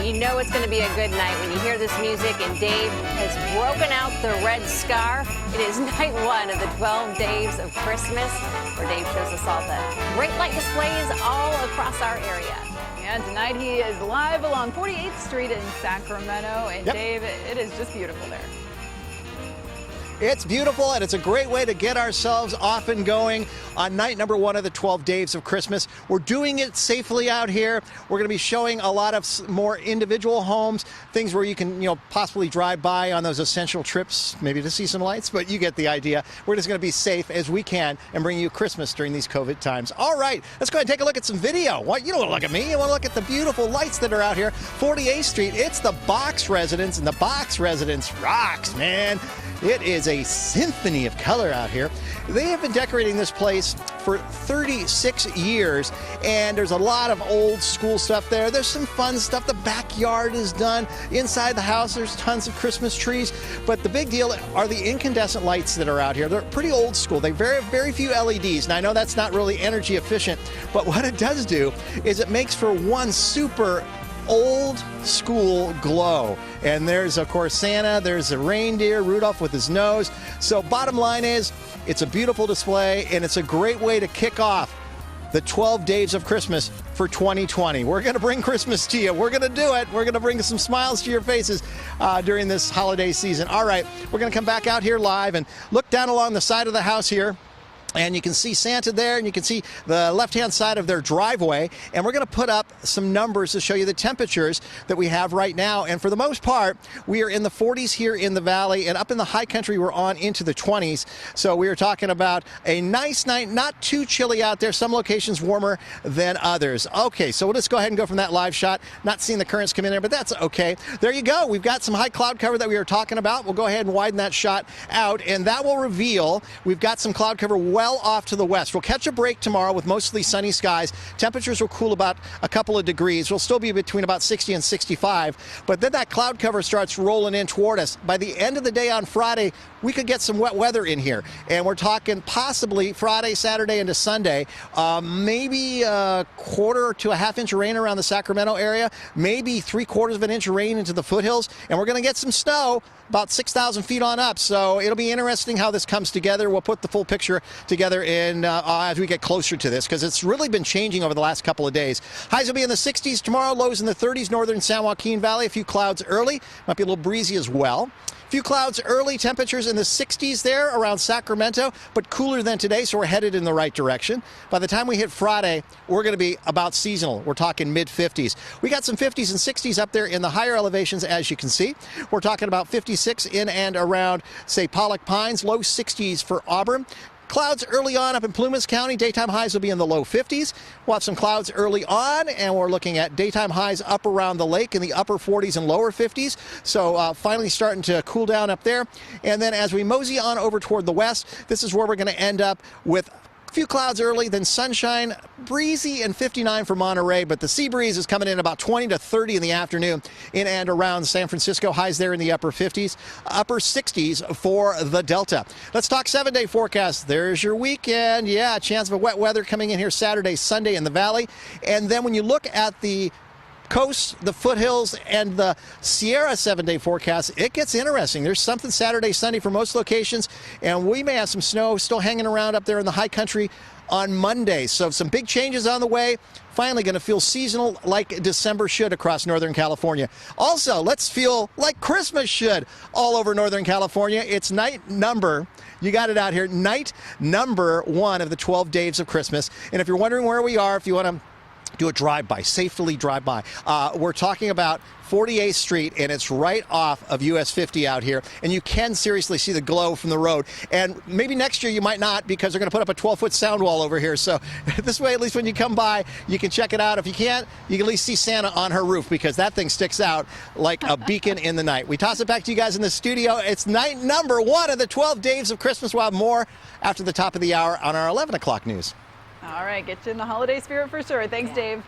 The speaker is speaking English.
You know it's going to be a good night when you hear this music, and Dave has broken out the red scarf. It is night one of the 12 days of Christmas, where Dave shows us all the great light displays all across our area. And tonight he is live along 48th Street in Sacramento. And Dave, it is just beautiful there. It's beautiful, and it's a great way to get ourselves off and going on night number one of the 12 days of Christmas. We're doing it safely out here. We're going to be showing a lot of more individual homes, things where you can, possibly drive by on those essential trips, maybe to see some lights, but you get the idea. We're just going to be safe as we can and bring you Christmas during these COVID times. All right, let's go ahead and take a look at some video. What? You don't want to look at me. You want to look at the beautiful lights that are out here. 48th Street, it's the Box Residence, and the Box Residence rocks, man. It is a symphony of color out here. They have been decorating this place for 36 years, and there's a lot of old school stuff there. There's some fun stuff. The backyard is done. Inside the house, there's tons of Christmas trees. But the big deal are the incandescent lights that are out here. They're pretty old school. They very few LEDs. And I know that's not really energy efficient, but what it does do is it makes for one super old school glow. And there's, of course, Santa, there's a reindeer, Rudolph with his nose. So bottom line is, it's a beautiful display, and it's a great way to kick off the 12 days of Christmas for 2020. We're going to bring Christmas to you. We're going to do it. We're going to bring some smiles to your faces during this holiday season. All right, we're going to come back out here live and look down along the side of the house here. And you can see Santa there, and you can see the left-hand side of their driveway. And we're going to put up some numbers to show you the temperatures that we have right now. And for the most part, we are in the 40s here in the valley, and up in the high country, we're on into the 20s. So we are talking about a nice night, not too chilly out there. Some locations warmer than others. Okay, so we'll just go ahead and go from that live shot. Not seeing the currents come in there, but that's okay. There you go. We've got some high cloud cover that we were talking about. We'll go ahead and widen that shot out, and that will reveal we've got some cloud cover well off to the west. We'll catch a break tomorrow with mostly sunny skies. Temperatures will cool about a couple of degrees. We'll still be between about 60 and 65, but then that cloud cover starts rolling in toward us. By the end of the day on Friday, we could get some wet weather in here, and we're talking possibly Friday, Saturday into Sunday, maybe a quarter to a half inch of rain around the Sacramento area, maybe 3/4 of an inch of rain into the foothills, and we're going to get some snow about 6,000 feet on up. So it'll be interesting how this comes together. We'll put the full picture together in as we get closer to this, because it's really been changing over the last couple of days. Highs will be in the 60s tomorrow, lows in the 30s, northern San Joaquin Valley. A few clouds early, might be a little breezy as well. A few clouds early, temperatures in the 60s there around Sacramento, but cooler than today, so we're headed in the right direction. By the time we hit Friday, we're going to be about seasonal. We're talking mid-50s. We got some 50s and 60s up there in the higher elevations, as you can see. We're talking about 56 in and around, say, Pollock Pines, low 60s for Auburn. Clouds early on up in Plumas County. Daytime highs will be in the low 50s. We'll have some clouds early on, and we're looking at daytime highs up around the lake in the upper 40s and lower 50s. So finally starting to cool down up there. And then as we mosey on over toward the west, this is where we're going to end up with a few clouds early, then sunshine, breezy, and 59 for Monterey, but the sea breeze is coming in about 20 to 30 in the afternoon in and around San Francisco. Highs there in the upper 50s, upper 60s for the Delta. Let's talk 7-day forecast. There's your weekend. Yeah, a chance of wet weather coming in here Saturday, Sunday in the valley. And then when you look at the coast, the foothills, and the Sierra 7-day forecast, it gets interesting. There's something Saturday, Sunday for most locations, and we may have some snow still hanging around up there in the high country on Monday. So some big changes on the way. Finally going to feel seasonal like December should across Northern California. Also, let's feel like Christmas should all over Northern California. It's night number, you got it out here, night number one of the 12 days of Christmas. And if you're wondering where we are, if you want to do a drive-by, safely drive-by. We're talking about 48th Street, and it's right off of US 50 out here, and you can seriously see the glow from the road. And maybe next year you might not, because they're going to put up a 12-foot sound wall over here. So this way, at least when you come by, you can check it out. If you can't, you can at least see Santa on her roof, because that thing sticks out like a beacon in the night. We toss it back to you guys in the studio. It's night number one of the 12 days of Christmas. We'll have more after the top of the hour on our 11 o'clock news. All right, get you in the holiday spirit for sure. Thanks, Dave.